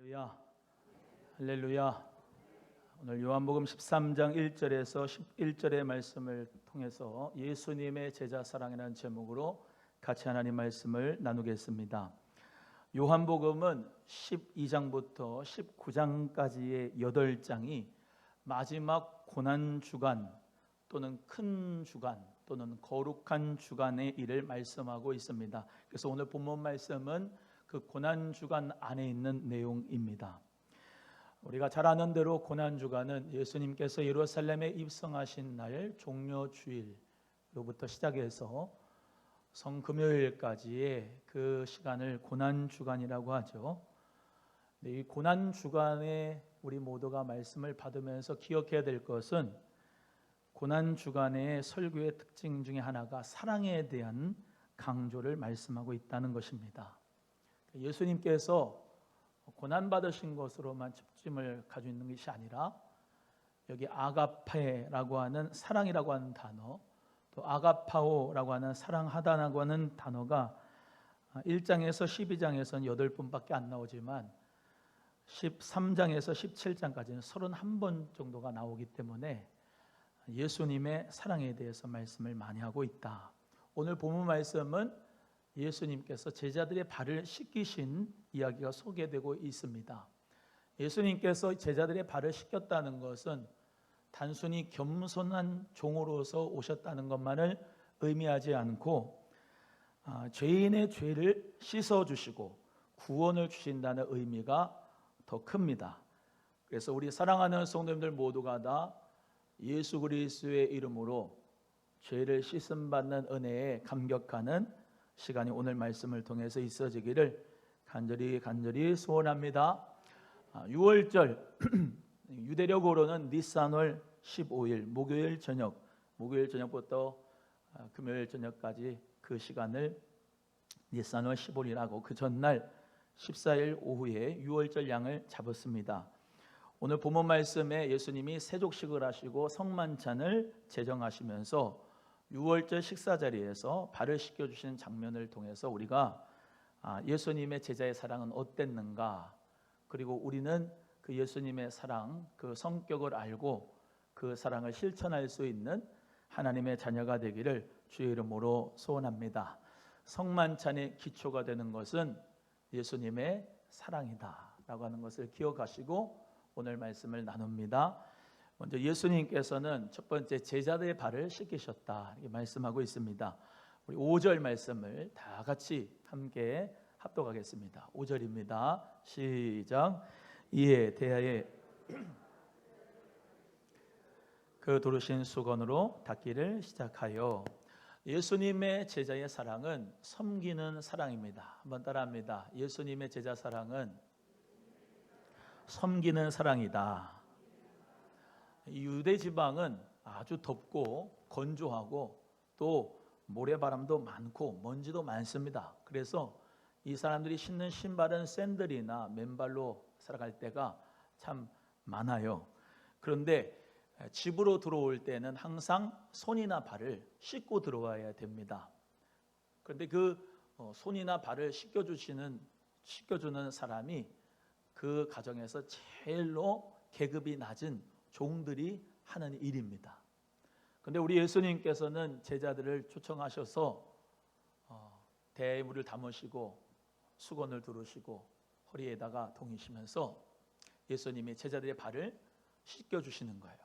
할렐루야, 할렐루야. 오늘 요한복음 13장 1절에서 11절의 말씀을 통해서 예수님의 제자 사랑이라는 제목으로 같이 하나님 말씀을 나누겠습니다. 요한복음은 12장부터 19장까지의 8장이 마지막 고난주간 또는 큰 주간 또는 거룩한 주간의 일을 말씀하고 있습니다. 그래서 오늘 본문 말씀은 그 고난주간 안에 있는 내용입니다. 우리가 잘 아는 대로 고난주간은 예수님께서 예루살렘에 입성하신 날 종려주일로부터 시작해서 성금요일까지의 그 시간을 고난주간이라고 하죠. 이 고난주간에 우리 모두가 말씀을 받으면서 기억해야 될 것은 고난주간의 설교의 특징 중에 하나가 사랑에 대한 강조를 말씀하고 있다는 것입니다. 예수님께서 고난받으신 것으로만 집중을 가지고 있는 것이 아니라 여기 아가페라고 하는 사랑이라고 하는 단어, 또 아가파오라고 하는 사랑하다라고 하는 단어가 1장에서 12장에서는 8번밖에 안 나오지만 13장에서 17장까지는 31번 정도가 나오기 때문에 예수님의 사랑에 대해서 말씀을 많이 하고 있다. 오늘 본문 말씀은 예수님께서 제자들의 발을 씻기신 이야기가 소개되고 있습니다. 예수님께서 제자들의 발을 씻겼다는 것은 단순히 겸손한 종으로서 오셨다는 것만을 의미하지 않고 죄인의 죄를 씻어주시고 구원을 주신다는 의미가 더 큽니다. 그래서 우리 사랑하는 성도님들 모두가 다 예수 그리스도의 이름으로 죄를 씻음받는 은혜에 감격하는 시간이 오늘 말씀을 통해서 있어지기를 간절히 소원합니다. 6월절 유대력으로는 니산월 15일 목요일 저녁부터 금요일 저녁까지 그 시간을 니산월 15일이라고 그 전날 14일 오후에 6월절 양을 잡았습니다. 오늘 본문 말씀에 예수님이 세족식을 하시고 성만찬을 제정하시면서 6월절 식사 자리에서 발을 씻겨주시는 장면을 통해서 우리가 예수님의 제자의 사랑은 어땠는가, 그리고 우리는 그 예수님의 사랑, 그 성격을 알고 그 사랑을 실천할 수 있는 하나님의 자녀가 되기를 주의 이름으로 소원합니다. 성만찬의 기초가 되는 것은 예수님의 사랑이다 라고 하는 것을 기억하시고 오늘 말씀을 나눕니다. 먼저 예수님께서는 첫 번째 제자들의 발을 씻기셨다 이렇게 말씀하고 있습니다. 우리 5절 말씀을 다 같이 함께 합독하겠습니다. 5절입니다. 시작. 이에 대하여 그 두르신 수건으로 닦기를 시작하여. 예수님의 제자의 사랑은 섬기는 사랑입니다. 한번 따라합니다. 예수님의 제자 사랑은 섬기는 사랑이다. 유대 지방은 아주 덥고 건조하고 또 모래바람도 많고 먼지도 많습니다. 그래서 이 사람들이 신는 신발은 샌들이나 맨발로 살아갈 때가 참 많아요. 그런데 집으로 들어올 때는 항상 손이나 발을 씻고 들어와야 됩니다. 그런데 그 손이나 발을 씻겨주는 사람이 그 가정에서 제일로 계급이 낮은 종들이 하는 일입니다. 그런데 우리 예수님께서는 제자들을 초청하셔서 대물을 담으시고 수건을 두르시고 허리에다가 동이시면서 예수님이 제자들의 발을 씻겨주시는 거예요.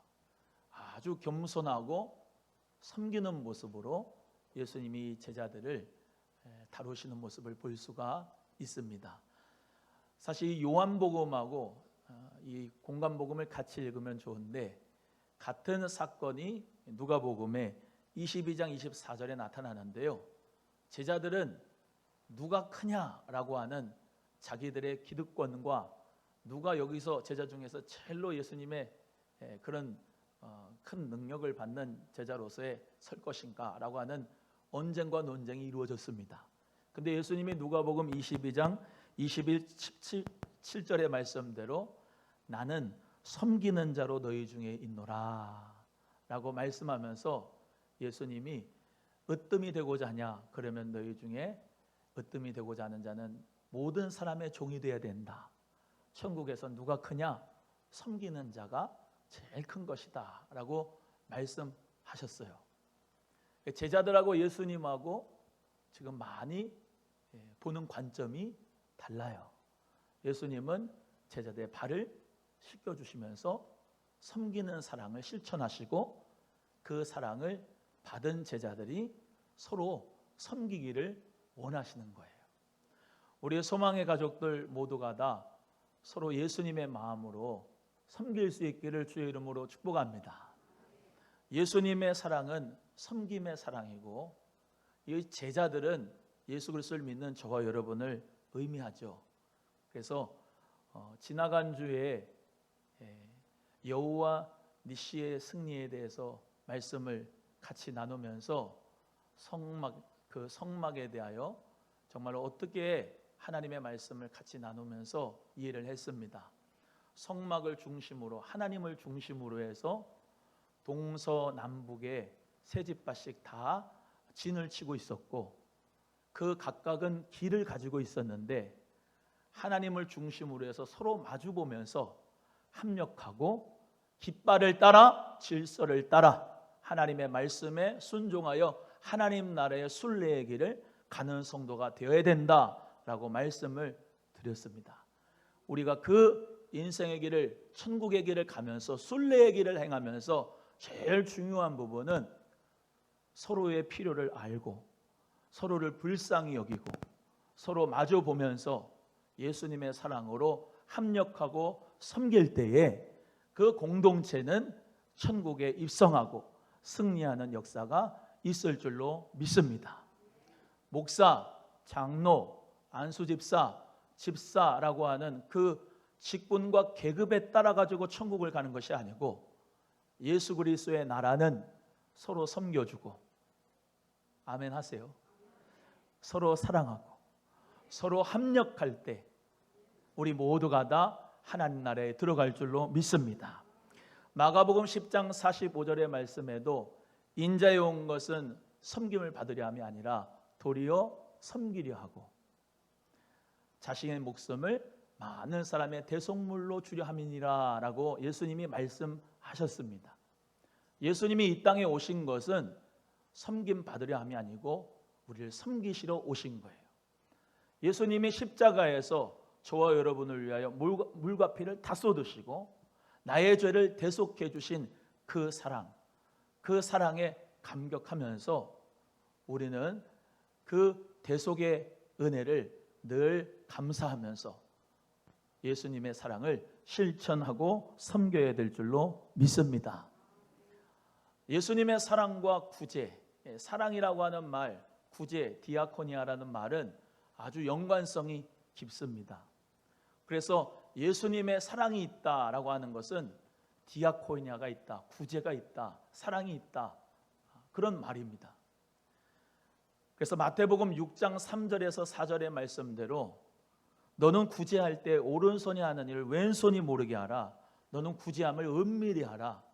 아주 겸손하고 섬기는 모습으로 예수님이 제자들을 다루시는 모습을 볼 수가 있습니다. 사실 요한복음하고 이 공간복음을 같이 읽으면 좋은데 같은 사건이 누가복음에 22장 24절에 나타나는데요. 제자들은 누가 크냐라고 하는 자기들의 기득권과 누가 여기서 제자 중에서 제일로 예수님의 그런 큰 능력을 받는 제자로서의 설 것인가라고 하는 언쟁과 논쟁이 이루어졌습니다. 근데 예수님이 누가복음 22장 21, 17절의 말씀대로 나는 섬기는 자로 너희 중에 있노라 라고 말씀하면서 예수님이 으뜸이 되고자 하냐, 그러면 너희 중에 으뜸이 되고자 하는 자는 모든 사람의 종이 되어야 된다. 천국에서 누가 크냐? 섬기는 자가 제일 큰 것이다 라고 말씀하셨어요. 제자들하고 예수님하고 지금 많이 보는 관점이 달라요. 예수님은 제자들의 발을 씻겨주시면서 섬기는 사랑을 실천하시고 그 사랑을 받은 제자들이 서로 섬기기를 원하시는 거예요. 우리의 소망의 가족들 모두가 다 서로 예수님의 마음으로 섬길 수 있기를 주의 이름으로 축복합니다. 예수님의 사랑은 섬김의 사랑이고 이 제자들은 예수 그리스도를 믿는 저와 여러분을 의미하죠. 그래서 지나간 주에 여호와 니시의 승리에 대해서 말씀을 같이 나누면서 그 성막에 대하여 정말 어떻게 하나님의 말씀을 같이 나누면서 이해를 했습니다. 성막을 중심으로 하나님을 중심으로 해서 동서남북에 세 집밭씩 다 진을 치고 있었고 그 각각은 길을 가지고 있었는데 하나님을 중심으로 해서 서로 마주보면서 합력하고 깃발을 따라 질서를 따라 하나님의 말씀에 순종하여 하나님 나라의 순례의 길을 가는 성도가 되어야 된다라고 말씀을 드렸습니다. 우리가 그 인생의 길을 천국의 길을 가면서 순례의 길을 행하면서 제일 중요한 부분은 서로의 필요를 알고 서로를 불쌍히 여기고 서로 마주 보면서 예수님의 사랑으로 합력하고 섬길 때에 그 공동체는 천국에 입성하고 승리하는 역사가 있을 줄로 믿습니다. 목사, 장로, 안수집사, 집사라고 하는 그 직분과 계급에 따라 가지고 천국을 가는 것이 아니고 예수 그리스도의 나라는 서로 섬겨주고 아멘 하세요. 서로 사랑하고 서로 합력할 때 우리 모두가 다 하나님 나라에 들어갈 줄로 믿습니다. 마가복음 10장 45절의 말씀에도 인자에 온 것은 섬김을 받으려 함이 아니라 도리어 섬기려 하고 자신의 목숨을 많은 사람의 대속물로 주려 함이니라 라고 예수님이 말씀하셨습니다. 예수님이 이 땅에 오신 것은 섬김 받으려 함이 아니고 우리를 섬기시러 오신 거예요. 예수님이 십자가에서 저와 여러분을 위하여 물과 피를 다 쏟으시고 나의 죄를 대속해 주신 그 사랑, 그 사랑에 감격하면서 우리는 그 대속의 은혜를 늘 감사하면서 예수님의 사랑을 실천하고 섬겨야 될 줄로 믿습니다. 예수님의 사랑과 구제, 사랑이라고 하는 말, 구제, 디아코니아라는 말은 아주 연관성이 깊습니다. 그래서 예수님의 사랑이 있다라고 하는 것은 디아코니아가 있다, 구제가 있다, 사랑이 있다 그런 말입니다. 그래서 마태복음 6장 3절에서 4절의 말씀대로 너는 구제할 때 오른손이 하는 일을 왼손이 모르게 하라. 너는 구제함을 은밀히 하라.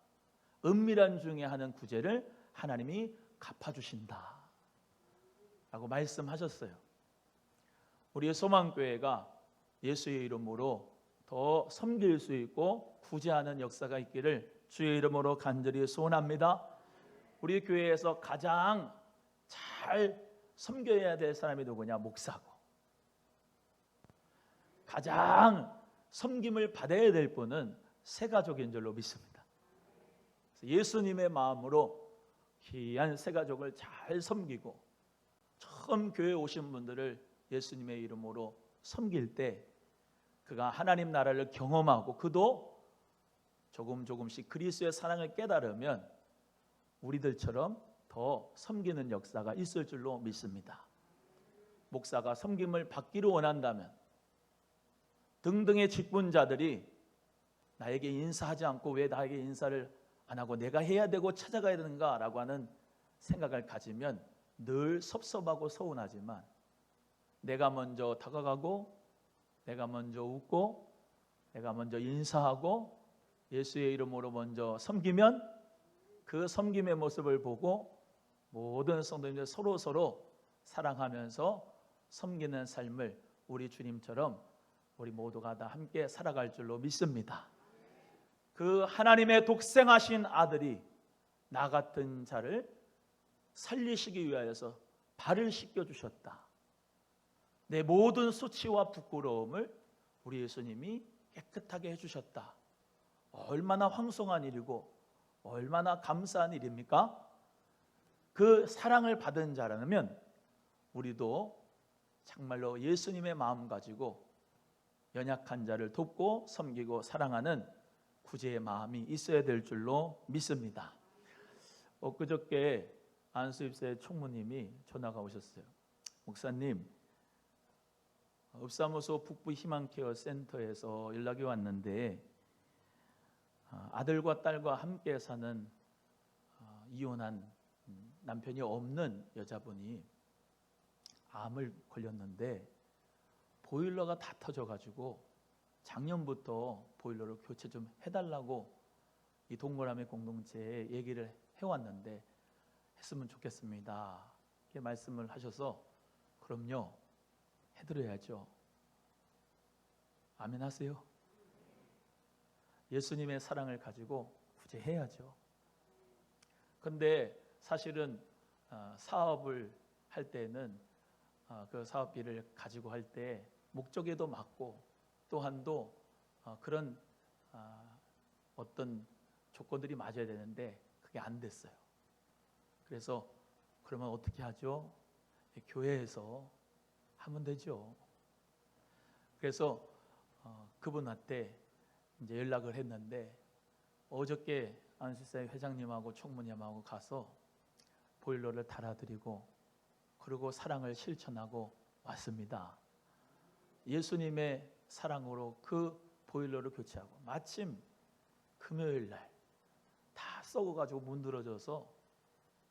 은밀한 중에 하는 구제를 하나님이 갚아주신다 라고 말씀하셨어요. 우리의 소망교회가 예수의 이름으로 더 섬길 수 있고 구제하는 역사가 있기를 주의 이름으로 간절히 소원합니다. 우리 교회에서 가장 잘 섬겨야 될 사람이 누구냐? 목사고. 가장 섬김을 받아야 될 분은 새가족인 줄로 믿습니다. 예수님의 마음으로 귀한 새가족을 잘 섬기고 처음 교회에 오신 분들을 예수님의 이름으로 섬길 때 그가 하나님 나라를 경험하고 그도 조금씩 그리스도의 사랑을 깨달으면 우리들처럼 더 섬기는 역사가 있을 줄로 믿습니다. 목사가 섬김을 받기를 원한다면 등등의 직분자들이 나에게 인사하지 않고 왜 나에게 인사를 안 하고 내가 해야 되고 찾아가야 되는가라고 하는 생각을 가지면 늘 섭섭하고 서운하지만 내가 먼저 다가가고 내가 먼저 웃고 내가 먼저 인사하고 예수의 이름으로 먼저 섬기면 그 섬김의 모습을 보고 모든 성도님들 서로 사랑하면서 섬기는 삶을 우리 주님처럼 우리 모두가 다 함께 살아갈 줄로 믿습니다. 그 하나님의 독생하신 아들이 나 같은 자를 살리시기 위하여서 발을 씻겨주셨다. 내 모든 수치와 부끄러움을 우리 예수님이 깨끗하게 해주셨다. 얼마나 황송한 일이고 얼마나 감사한 일입니까? 그 사랑을 받은 자라면 우리도 정말로 예수님의 마음 가지고 연약한 자를 돕고 섬기고 사랑하는 구제의 마음이 있어야 될 줄로 믿습니다. 엊그저께 안수입사의 총무님이 전화가 오셨어요. 목사님, 읍사무소 북부 희망케어 센터에서 연락이 왔는데 아들과 딸과 함께 사는 이혼한 남편이 없는 여자분이 암을 걸렸는데 보일러가 다 터져가지고 작년부터 보일러를 교체 좀 해달라고 이 동그라미 공동체에 얘기를 해왔는데 했으면 좋겠습니다. 이렇게 말씀을 하셔서 그럼요, 해드려야죠. 아멘 하세요. 예수님의 사랑을 가지고 구제해야죠. 근데 사실은 사업을 할 때는 그 사업비를 가지고 할 때 목적에도 맞고 또한도 그런 어떤 조건들이 맞아야 되는데 그게 안 됐어요. 그래서 그러면 어떻게 하죠? 교회에서 하면 되죠. 그래서 그분한테 이제 연락을 했는데 어저께 안수사의 회장님하고 총무님하고 가서 보일러를 달아드리고 그리고 사랑을 실천하고 왔습니다. 예수님의 사랑으로 그 보일러를 교체하고 마침 금요일 날 다 썩어가지고 문드러져서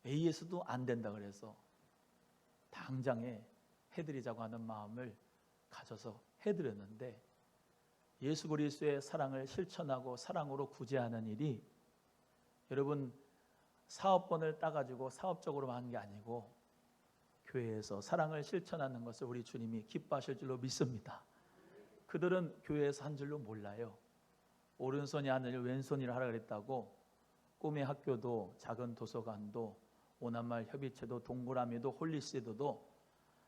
AS도 안 된다 그래서 당장에 해드리자고 하는 마음을 가져서 해드렸는데 예수 그리스도의 사랑을 실천하고 사랑으로 구제하는 일이 여러분 사업권을 따가지고 사업적으로만 하는 게 아니고 교회에서 사랑을 실천하는 것을 우리 주님이 기뻐하실 줄로 믿습니다. 그들은 교회에서 한 줄로 몰라요. 오른손이 하늘 왼손이라 하라 그랬다고 꿈의 학교도 작은 도서관도 오남말 협의체도 동그라미도 홀리세도도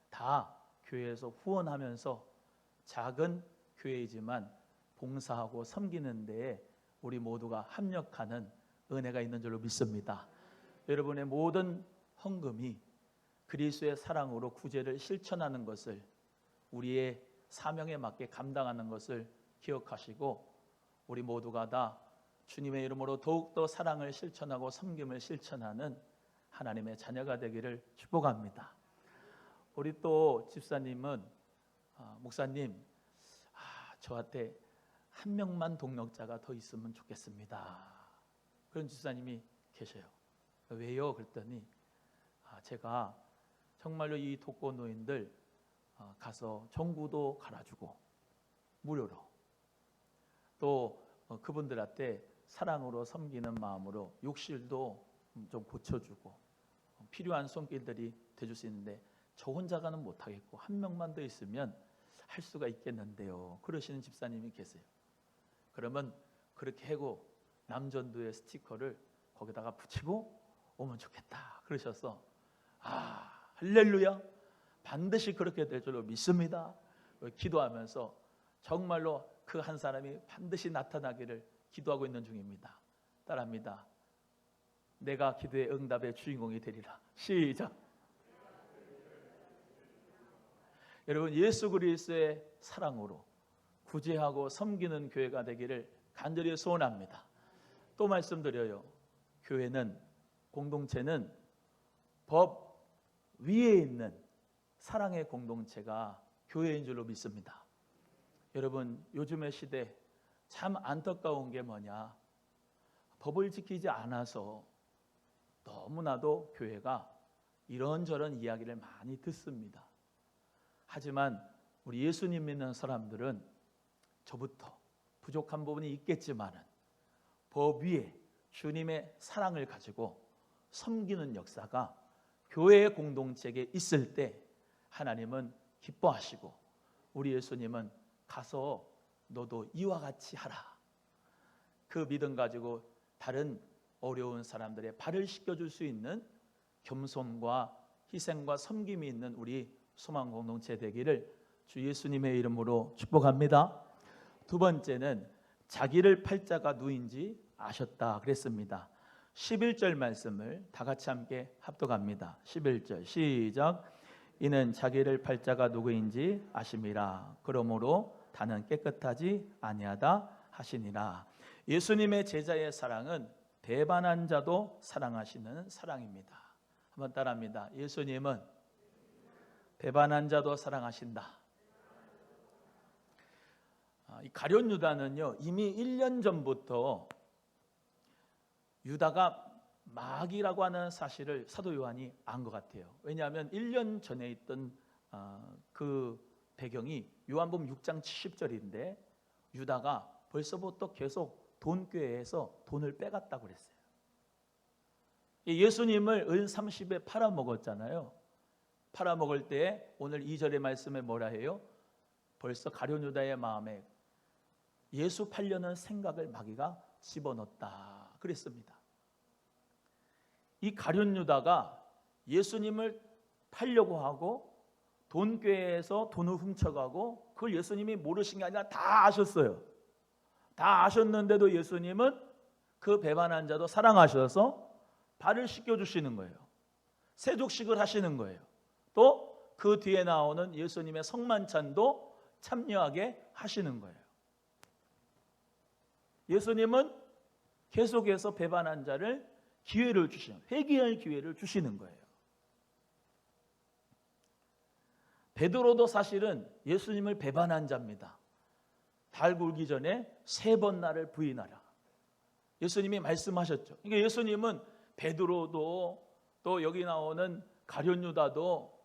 다 교회에서 후원하면서 작은 교회이지만 봉사하고 섬기는 데에 우리 모두가 합력하는 은혜가 있는 줄로 믿습니다. 여러분의 모든 헌금이 그리스도의 사랑으로 구제를 실천하는 것을 우리의 사명에 맞게 감당하는 것을 기억하시고 우리 모두가 다 주님의 이름으로 더욱더 사랑을 실천하고 섬김을 실천하는 하나님의 자녀가 되기를 축복합니다. 우리 또 집사님은 목사님 저한테 한 명만 동력자가 더 있으면 좋겠습니다. 그런 집사님이 계셔요. 왜요? 그랬더니 제가 정말로 이 독거노인들 가서 전구도 갈아주고 무료로 또 그분들한테 사랑으로 섬기는 마음으로 욕실도 좀 고쳐주고 필요한 손길들이 돼줄 수 있는데 저 혼자가는 못하겠고 한 명만 더 있으면 할 수가 있겠는데요. 그러시는 집사님이 계세요. 그러면 그렇게 하고 남전도의 스티커를 거기다가 붙이고 오면 좋겠다 그러셔서 할렐루야 반드시 그렇게 될 줄로 믿습니다. 기도하면서 정말로 그 한 사람이 반드시 나타나기를 기도하고 있는 중입니다. 따라합니다. 내가 기도의 응답의 주인공이 되리라. 시작. 여러분 예수 그리스도의 사랑으로 구제하고 섬기는 교회가 되기를 간절히 소원합니다. 또 말씀드려요. 교회는 공동체는 법 위에 있는 사랑의 공동체가 교회인 줄로 믿습니다. 여러분 요즘의 시대 참 안타까운 게 뭐냐? 법을 지키지 않아서 너무나도 교회가 이런저런 이야기를 많이 듣습니다. 하지만 우리 예수님 믿는 사람들은 저부터 부족한 부분이 있겠지만은 법 위에 주님의 사랑을 가지고 섬기는 역사가 교회의 공동체에 있을 때 하나님은 기뻐하시고 우리 예수님은 가서 너도 이와 같이 하라. 그 믿음 가지고 다른 어려운 사람들의 발을 씻겨줄 수 있는 겸손과 희생과 섬김이 있는 우리 소망 공동체 되기를 주 예수님의 이름으로 축복합니다. 두 번째는 자기를 팔자가 누인지 아셨다 그랬습니다. 11절 말씀을 다 같이 함께 합독합니다. 11절 시작. 이는 자기를 팔자가 누구인지 아심이라. 그러므로 다는 깨끗하지 아니하다 하시니라. 예수님의 제자의 사랑은 배반한 자도 사랑하시는 사랑입니다. 한번 따라합니다. 예수님은 배반한 자도 사랑하신다. 이 가룟 유다는요, 이미 1년 전부터 유다가 마귀라고 하는 사실을 사도 요한이 안 것 같아요. 왜냐하면 1년 전에 있던 그 배경이 요한복음 6장 70절인데 유다가 벌써부터 계속 돈꾀에서 돈을 빼갔다고 그랬어요. 예수님을 은 30에 팔아먹었잖아요. 팔아먹을 때 오늘 2절의 말씀에 뭐라 해요? 벌써 가룟 유다의 마음에 예수 팔려는 생각을 마귀가 집어넣었다 그랬습니다. 이 가룟 유다가 예수님을 팔려고 하고 돈꾀에서 돈을 훔쳐가고 그걸 예수님이 모르신 게 아니라 다 아셨어요. 다 아셨는데도 예수님은 그 배반한 자도 사랑하셔서 발을 씻겨주시는 거예요. 세족식을 하시는 거예요. 또 그 뒤에 나오는 예수님의 성만찬도 참여하게 하시는 거예요. 예수님은 계속해서 배반한 자를 기회를 주시는, 회개할 기회를 주시는 거예요. 베드로도 사실은 예수님을 배반한 자입니다. 달 굴기 전에 3번 나를 부인하라. 예수님이 말씀하셨죠. 그러니까 예수님은 베드로도 또 여기 나오는 가룟 유다도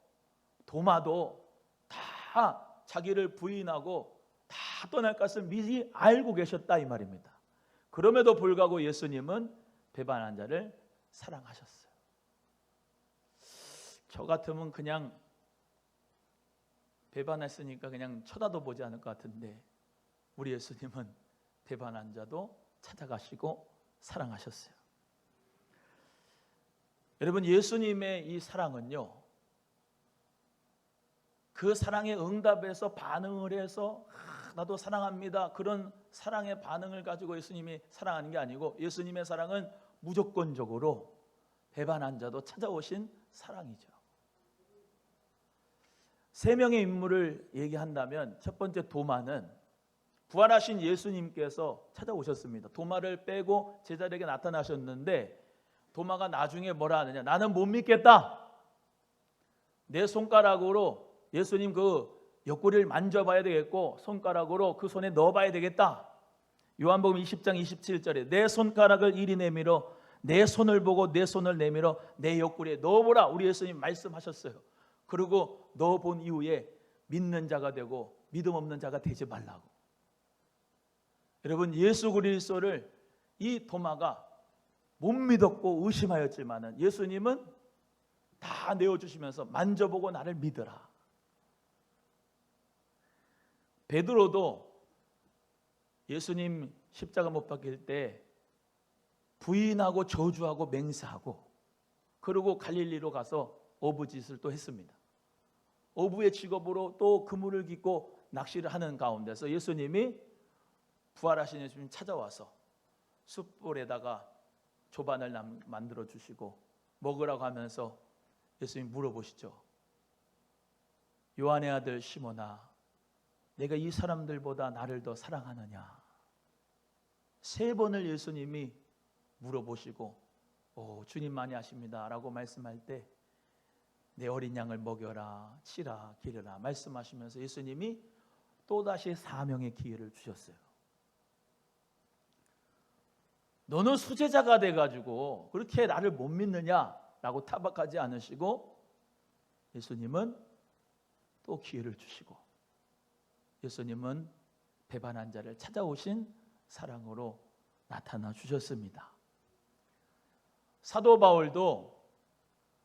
도마도 다 자기를 부인하고 다 떠날 것을 미리 알고 계셨다 이 말입니다. 그럼에도 불구하고 예수님은 배반한 자를 사랑하셨어요. 저 같으면 그냥 배반했으니까 그냥 쳐다도 보지 않을 것 같은데 우리 예수님은 배반한 자도 찾아가시고 사랑하셨어요. 여러분, 예수님의 이 사랑은요, 그 사랑의 응답에서 반응을 해서 나도 사랑합니다, 그런 사랑의 반응을 가지고 예수님이 사랑하는 게 아니고 예수님의 사랑은 무조건적으로 배반한 자도 찾아오신 사랑이죠. 3명의 인물을 얘기한다면 첫 번째 도마는 부활하신 예수님께서 찾아오셨습니다. 도마를 빼고 제자들에게 나타나셨는데 도마가 나중에 뭐라 하느냐, 나는 못 믿겠다. 내 손가락으로 예수님 그 옆구리를 만져봐야 되겠고 손가락으로 그 손에 넣어봐야 되겠다. 요한복음 20장 27절에 내 손가락을 이리 내밀어 내 손을 보고 내 손을 내밀어 내 옆구리에 넣어보라. 우리 예수님 말씀하셨어요. 그리고 넣어본 이후에 믿는 자가 되고 믿음 없는 자가 되지 말라고. 여러분, 예수 그리스도를 이 도마가 못 믿었고 의심하였지만은 예수님은 다 내어주시면서 만져보고 나를 믿으라. 베드로도 예수님 십자가 못 박힐 때 부인하고 저주하고 맹세하고 그리고 갈릴리로 가서 어부짓을 또 했습니다. 어부의 직업으로 또 그물을 깃고 낚시를 하는 가운데서 예수님이 부활하신 예수님 찾아와서 숯불에다가 조반을 만들어 주시고 먹으라고 하면서 예수님 물어보시죠. 요한의 아들 시몬아, 내가 이 사람들보다 나를 더 사랑하느냐? 3번을 예수님이 물어보시고 주님만이 아십니다 라고 말씀할 때 내 어린 양을 먹여라, 치라, 기르라 말씀하시면서 예수님이 또다시 사명의 기회를 주셨어요. 너는 수제자가 돼가지고 그렇게 나를 못 믿느냐라고 타박하지 않으시고 예수님은 또 기회를 주시고 예수님은 배반한 자를 찾아오신 사랑으로 나타나 주셨습니다. 사도 바울도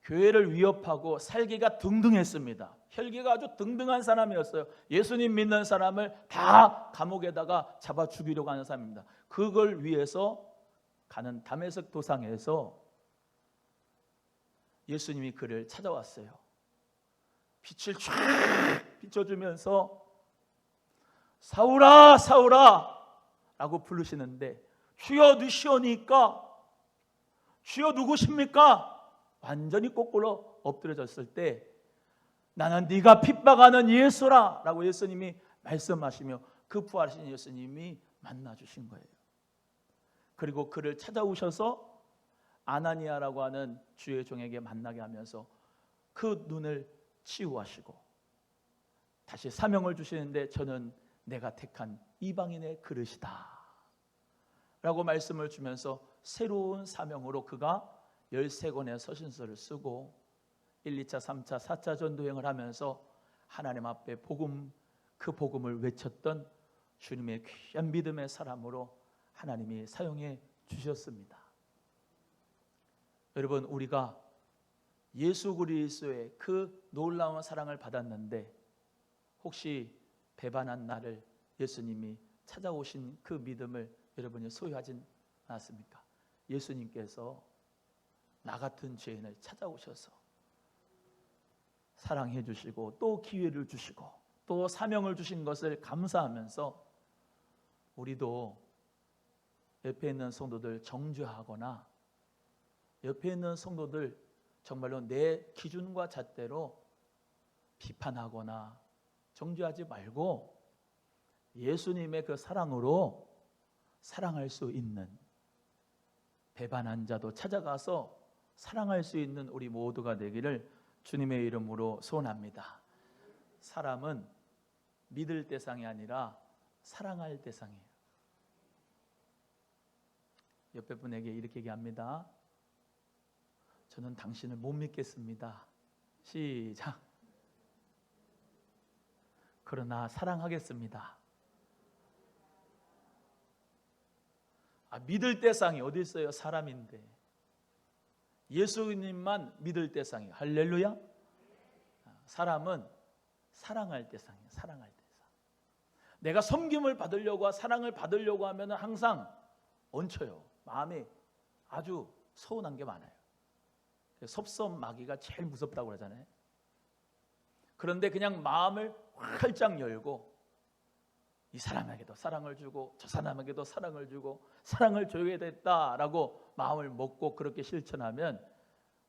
교회를 위협하고 살기가 등등했습니다. 혈기가 아주 등등한 사람이었어요. 예수님 믿는 사람을 다 감옥에다가 잡아 죽이려고 하는 사람입니다. 그걸 위해서 가는 다메섹 도상에서 예수님이 그를 찾아왔어요. 빛을 쫙 비춰주면서 사울아 사울아 라고 부르시는데, 주여 누시오니까, 주여 누구십니까? 완전히 거꾸로 엎드려졌을 때, 나는 네가 핍박하는 예수라 라고 예수님이 말씀하시며 그 부활하신 예수님이 만나주신 거예요. 그리고 그를 찾아오셔서 아나니아라고 하는 주의 종에게 만나게 하면서 그 눈을 치유하시고 다시 사명을 주시는데, 저는 내가 택한 이방인의 그릇이다 라고 말씀을 주면서 새로운 사명으로 그가 13권의 서신서를 쓰고 1, 2차, 3차, 4차 전도행을 하면서 하나님 앞에 그 복음을 외쳤던 주님의 귀한 믿음의 사람으로 하나님이 사용해 주셨습니다. 여러분, 우리가 예수 그리스도의 그 놀라운 사랑을 받았는데 혹시 배반한 나를 예수님이 찾아오신 그 믿음을 여러분이 소유하진 않았습니까? 예수님께서 나 같은 죄인을 찾아오셔서 사랑해 주시고 또 기회를 주시고 또 사명을 주신 것을 감사하면서 우리도 옆에 있는 성도들 정죄하거나 옆에 있는 성도들 정말로 내 기준과 잣대로 비판하거나 정죄하지 말고 예수님의 그 사랑으로 사랑할 수 있는, 배반한 자도 찾아가서 사랑할 수 있는 우리 모두가 되기를 주님의 이름으로 소원합니다. 사람은 믿을 대상이 아니라 사랑할 대상이에요. 옆에 분에게 이렇게 얘기합니다. 저는 당신을 못 믿겠습니다. 시작. 그러나 사랑하겠습니다. 믿을 대상이 어디 있어요? 사람인데. 예수님만 믿을 대상이에요. 할렐루야. 사람은 사랑할 대상이에요. 사랑할 대상. 내가 섬김을 받으려고, 사랑을 받으려고 하면 항상 얹혀요. 마음에 아주 서운한 게 많아요. 섭섭마귀가 제일 무섭다고 그러잖아요. 그런데 그냥 마음을 활짝 열고 이 사람에게도 사랑을 주고 저 사람에게도 사랑을 주고 사랑을 줘야 됐다라고 마음을 먹고 그렇게 실천하면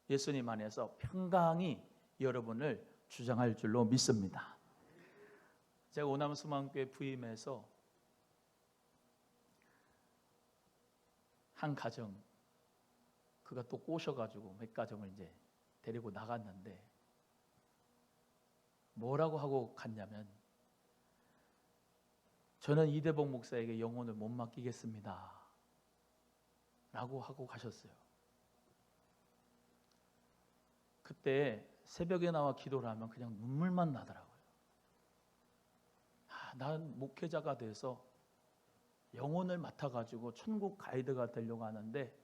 예수님 안에서 평강이 여러분을 주장할 줄로 믿습니다. 제가 오남 수망교회 부임해서 한 가정, 그가 또 꼬셔가지고 몇 가정을 이제 데리고 나갔는데 뭐라고 하고 갔냐면, 저는 이대복 목사에게 영혼을 못 맡기겠습니다 라고 하고 가셨어요. 그때 새벽에 나와 기도를 하면 그냥 눈물만 나더라고요. 난 목회자가 돼서 영혼을 맡아가지고 천국 가이드가 되려고 하는데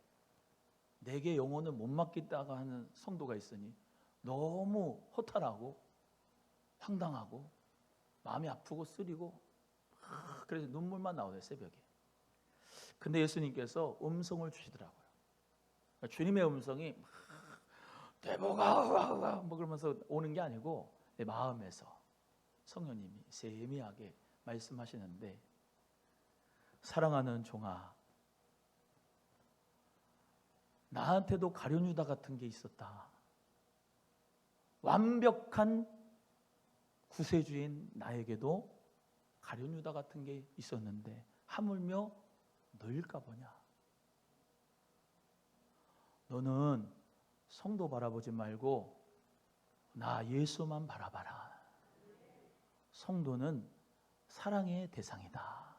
내게 영혼을 못 맡겠다고 하는 성도가 있으니 너무 허탈하고 황당하고 마음이 아프고 쓰리고 그래서 눈물만 나오네요, 새벽에. 근데 예수님께서 음성을 주시더라고요. 주님의 음성이 대복아 뭐 그러면서 오는 게 아니고 내 마음에서 성령님이 세미하게 말씀하시는데, 사랑하는 종아, 나한테도 가룟 유다 같은 게 있었다. 완벽한 구세주인 나에게도 가룟 유다 같은 게 있었는데 하물며 너일까 보냐. 너는 성도 바라보지 말고 나 예수만 바라봐라. 성도는 사랑의 대상이다.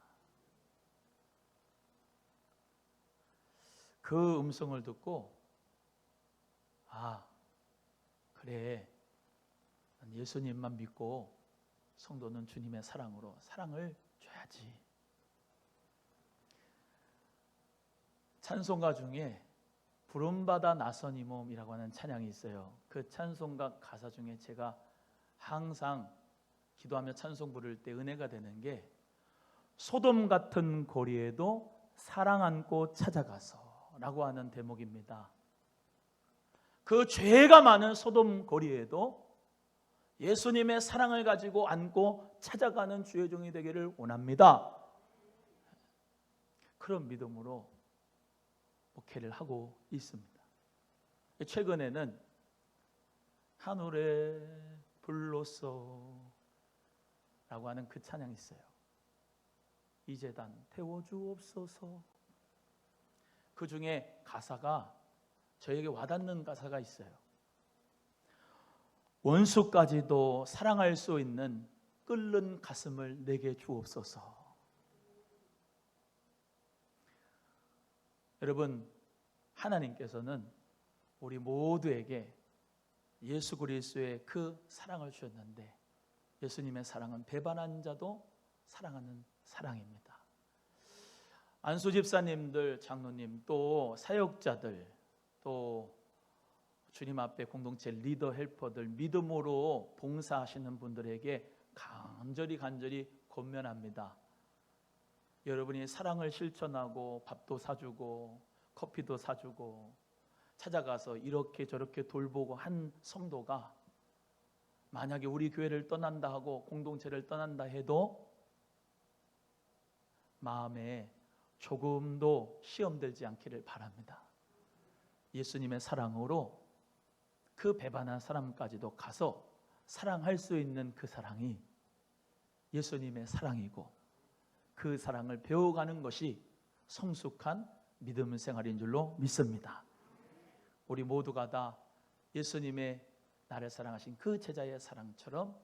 그 음성을 듣고 그래, 난 예수님만 믿고 성도는 주님의 사랑으로 사랑을 줘야지. 찬송가 중에 부름받아 나선 이 몸이라고 하는 찬양이 있어요. 그 찬송가 가사 중에 제가 항상 기도하며 찬송 부를 때 은혜가 되는 게 소돔 같은 거리에도 사랑 안고 찾아가서 라고 하는 대목입니다. 그 죄가 많은 소돔 거리에도 예수님의 사랑을 가지고 안고 찾아가는 주의 종이 되기를 원합니다. 그런 믿음으로 목회를 하고 있습니다. 최근에는 하늘에 불로써 라고 하는 그 찬양이 있어요. 이 제단 태워주옵소서. 그 중에 가사가 저에게 와닿는 가사가 있어요. 원수까지도 사랑할 수 있는 끓는 가슴을 내게 주옵소서. 여러분, 하나님께서는 우리 모두에게 예수 그리스도의 그 사랑을 주셨는데 예수님의 사랑은 배반한 자도 사랑하는 사랑입니다. 안수 집사님들, 장로님, 또 사역자들, 또 주님 앞에 공동체 리더 헬퍼들, 믿음으로 봉사하시는 분들에게 간절히 권면합니다. 여러분이 사랑을 실천하고 밥도 사주고 커피도 사주고 찾아가서 이렇게 저렇게 돌보고 한 성도가 만약에 우리 교회를 떠난다 하고 공동체를 떠난다 해도 마음에 조금도 시험들지 않기를 바랍니다. 예수님의 사랑으로 그 배반한 사람까지도 가서 사랑할 수 있는 그 사랑이 예수님의 사랑이고 그 사랑을 배워가는 것이 성숙한 믿음 생활인 줄로 믿습니다. 우리 모두가 다 예수님의 나를 사랑하신 그 제자의 사랑처럼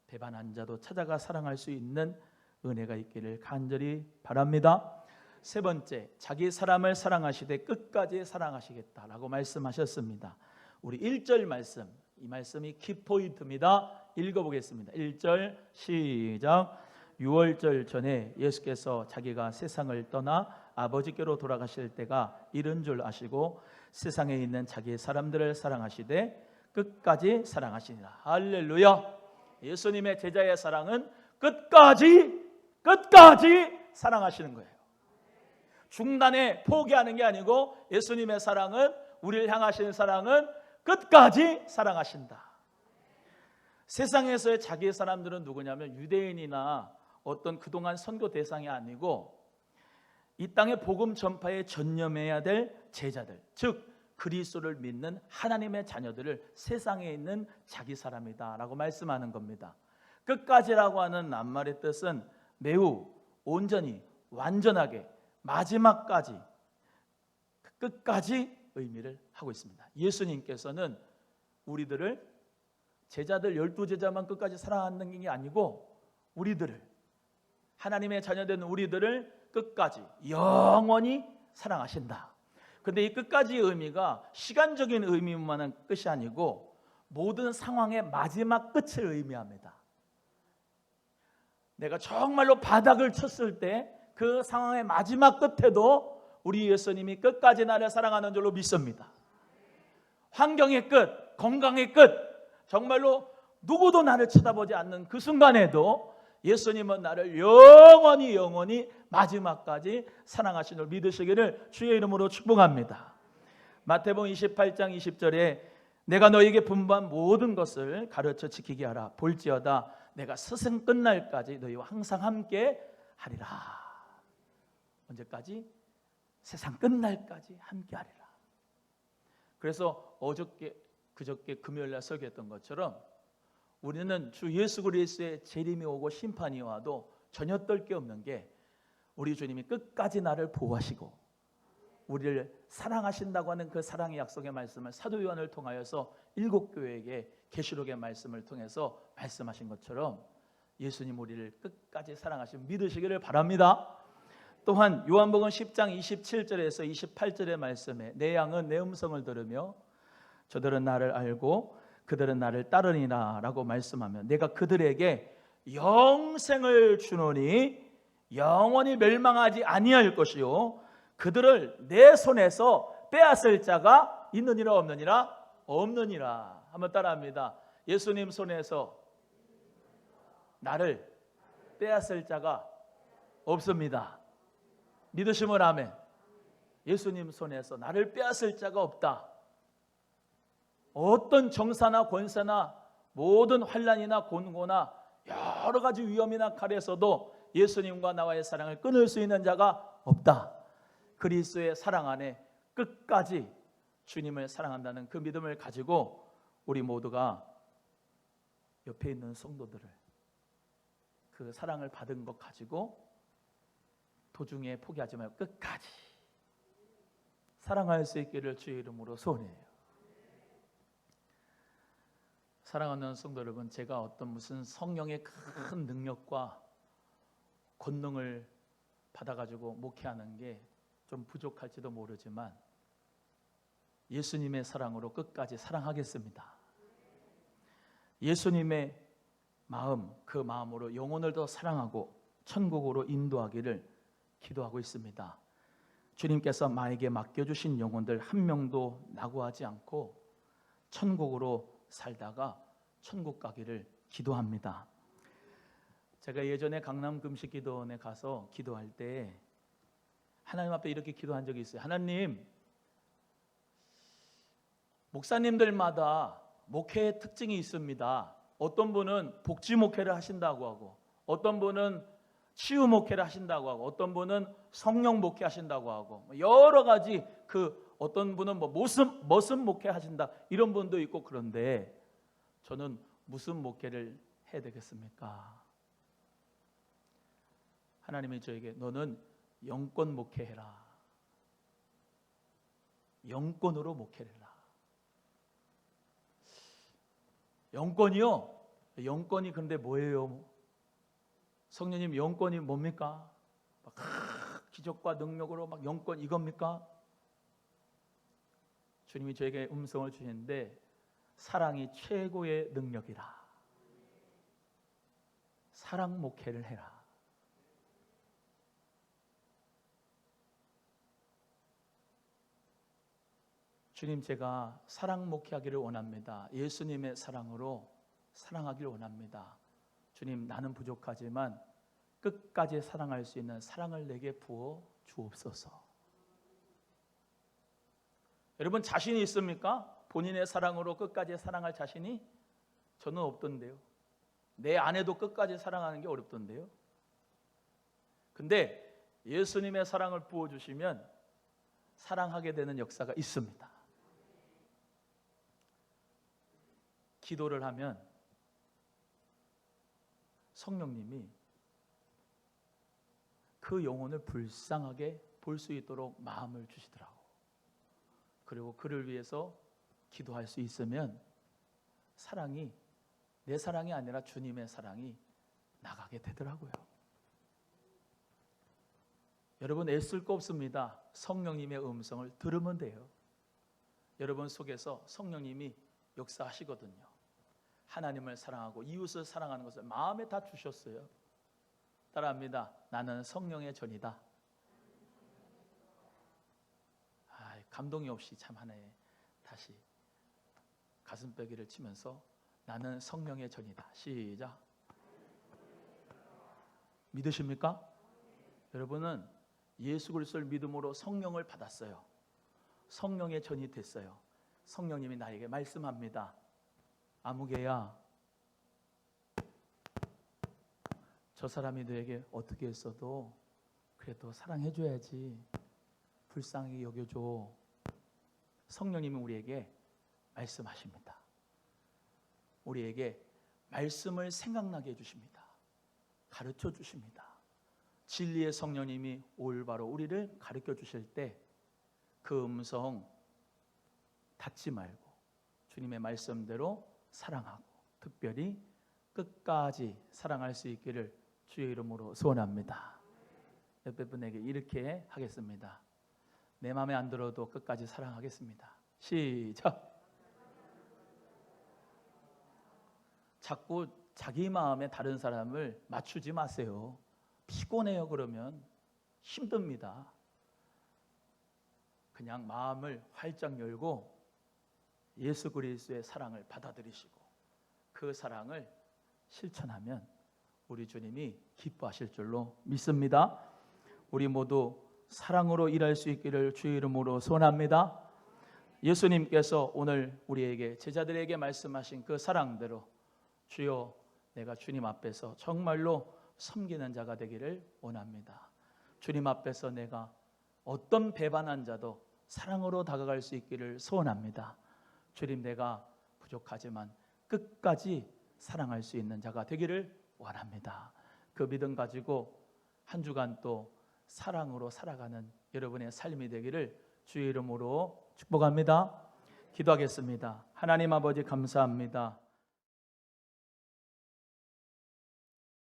배반한 자도 찾아가 사랑할 수 있는 은혜가 있기를 간절히 바랍니다. 세 번째, 자기 사람을 사랑하시되 끝까지 사랑하시겠다라고 말씀하셨습니다. 우리 1절 말씀, 이 말씀이 키포인트입니다. 읽어보겠습니다. 1절 시작. 6월절 전에 예수께서 자기가 세상을 떠나 아버지께로 돌아가실 때가 이른 줄 아시고 세상에 있는 자기의 사람들을 사랑하시되 끝까지 사랑하시니라. 할렐루야. 예수님의 제자의 사랑은 끝까지 사랑하시는 거예요. 중단에 포기하는 게 아니고 예수님의 사랑은, 우리를 향하시는 사랑은 끝까지 사랑하신다. 세상에서의 자기의 사람들은 누구냐면 유대인이나 어떤 그동안 선교 대상이 아니고 이 땅의 복음 전파에 전념해야 될 제자들, 즉 그리스도를 믿는 하나님의 자녀들을 세상에 있는 자기 사람이다 라고 말씀하는 겁니다. 끝까지라고 하는 낱말의 뜻은 매우 온전히 완전하게 마지막까지 끝까지 의미를 하고 있습니다. 예수님께서는 우리들을 제자들 12제자만 끝까지 사랑하는 게 아니고 우리들을, 하나님의 자녀된 우리들을 끝까지 영원히 사랑하신다. 그런데 이 끝까지의 의미가 시간적인 의미만한 끝이 아니고 모든 상황의 마지막 끝을 의미합니다. 내가 정말로 바닥을 쳤을 때 그 상황의 마지막 끝에도 우리 예수님이 끝까지 나를 사랑하는 줄로 믿습니다. 환경의 끝, 건강의 끝, 정말로 누구도 나를 쳐다보지 않는 그 순간에도 예수님은 나를 영원히 마지막까지 사랑하신 줄 믿으시기를 주의 이름으로 축복합니다. 마태복음 28장 20절에 내가 너에게 분부한 모든 것을 가르쳐 지키게 하라. 볼지어다 내가 스승 끝날까지 너희와 항상 함께 하리라. 언제까지? 세상 끝날까지 함께 하리라. 그래서 그저께 금요일날 설교했던 것처럼 우리는 주 예수 그리스도의 재림이 오고 심판이 와도 전혀 떨 게 없는 게 우리 주님이 끝까지 나를 보호하시고 우리를 사랑하신다고 하는 그 사랑의 약속의 말씀을 사도 요한을 통하여서 7교회에게 계시록의 말씀을 통해서 말씀하신 것처럼 예수님 우리를 끝까지 사랑하시면 믿으시기를 바랍니다. 또한 요한복음 10장 27절에서 28절의 말씀에 내 양은 내 음성을 들으며 저들은 나를 알고 그들은 나를 따르니라 라고 말씀하며 내가 그들에게 영생을 주노니 영원히 멸망하지 아니할 것이요 그들을 내 손에서 빼앗을 자가 있느니라 없느니라? 없느니라. 한번 따라합니다. 예수님 손에서 나를 빼앗을 자가 없습니다. 믿으시면 아멘. 예수님 손에서 나를 빼앗을 자가 없다. 어떤 정사나 권세나 모든 환난이나 곤고나 여러 가지 위험이나 칼에서도 예수님과 나와의 사랑을 끊을 수 있는 자가 없다. 그리스도의 사랑 안에 끝까지 주님을 사랑한다는 그 믿음을 가지고 우리 모두가 옆에 있는 성도들을 그 사랑을 받은 것 가지고 도중에 포기하지 말고 끝까지 사랑할 수 있기를 주의 이름으로 소원해요. 사랑하는 성도 여러분, 제가 어떤 무슨 성령의 큰 능력과 권능을 받아가지고 목회하는 게 좀 부족할지도 모르지만 예수님의 사랑으로 끝까지 사랑하겠습니다. 예수님의 마음, 그 마음으로 영혼을 더 사랑하고 천국으로 인도하기를 기도하고 있습니다. 주님께서 나에게 맡겨주신 영혼들 한 명도 낙오하지 않고 천국으로 살다가 천국 가기를 기도합니다. 제가 예전에 강남 금식기도원에 가서 기도할 때 하나님 앞에 이렇게 기도한 적이 있어요. 하나님, 목사님들마다 목회의 특징이 있습니다. 어떤 분은 복지 목회를 하신다고 하고, 어떤 분은 치유 목회를 하신다고 하고, 어떤 분은 성령 목회 하신다고 하고, 여러 가지 그 어떤 분은 뭐 머슴 목회 하신다 이런 분도 있고, 그런데 저는 무슨 목회를 해야 되겠습니까? 하나님이 저에게 너는 영권 목회해라. 영권으로 목회를 해라. 영권이요? 영권이 근데 뭐예요? 성령님 영권이 뭡니까? 막 기적과 능력으로 막 영권 이겁니까? 주님이 저에게 음성을 주시는데 사랑이 최고의 능력이라. 사랑 목회를 해라. 주님, 제가 사랑 목회하기를 원합니다. 예수님의 사랑으로 사랑하기를 원합니다. 주님, 나는 부족하지만 끝까지 사랑할 수 있는 사랑을 내게 부어 주옵소서. 여러분 자신이 있습니까? 본인의 사랑으로 끝까지 사랑할 자신이? 저는 없던데요. 내 아내도 끝까지 사랑하는 게 어렵던데요. 근데 예수님의 사랑을 부어주시면 사랑하게 되는 역사가 있습니다. 기도를 하면 성령님이 그 영혼을 불쌍하게 볼 수 있도록 마음을 주시더라고. 그리고 그를 위해서 기도할 수 있으면 사랑이 내 사랑이 아니라 주님의 사랑이 나가게 되더라고요. 여러분 애쓸 거 없습니다. 성령님의 음성을 들으면 돼요. 여러분 속에서 성령님이 역사하시거든요. 하나님을 사랑하고 이웃을 사랑하는 것을 마음에 다 주셨어요. 따라합니다. 나는 성령의 전이다. 감동이 없이 참 하나에 다시 가슴빼기를 치면서 나는 성령의 전이다. 시작. 믿으십니까? 여러분은 예수 그리스도를 믿음으로 성령을 받았어요. 성령의 전이 됐어요. 성령님이 나에게 말씀합니다. 아무개야, 저 사람이 너에게 어떻게 했어도 그래도 사랑해줘야지. 불쌍히 여겨줘. 성령님이 우리에게 말씀하십니다. 우리에게 말씀을 생각나게 해주십니다. 가르쳐 주십니다. 진리의 성령님이 올바로 우리를 가르쳐 주실 때 그 음성 닫지 말고 주님의 말씀대로 사랑하고 특별히 끝까지 사랑할 수 있기를 주의 이름으로 소원합니다. 옆에 분에게 이렇게 하겠습니다. 내 마음에 안 들어도 끝까지 사랑하겠습니다. 시작. 자꾸 자기 마음에 다른 사람을 맞추지 마세요. 피곤해요. 그러면 힘듭니다. 그냥 마음을 활짝 열고 예수 그리스도의 사랑을 받아들이시고 그 사랑을 실천하면 우리 주님이 기뻐하실 줄로 믿습니다. 우리 모두 사랑으로 일할 수 있기를 주의 이름으로 소원합니다. 예수님께서 오늘 우리에게 제자들에게 말씀하신 그 사랑대로 주여 내가 주님 앞에서 정말로 섬기는 자가 되기를 원합니다. 주님 앞에서 내가 어떤 배반한 자도 사랑으로 다가갈 수 있기를 소원합니다. 주님 내가 부족하지만 끝까지 사랑할 수 있는 자가 되기를 원합니다. 그 믿음 가지고 한 주간 또 사랑으로 살아가는 여러분의 삶이 되기를 주의 이름으로 축복합니다. 기도하겠습니다. 하나님 아버지 감사합니다.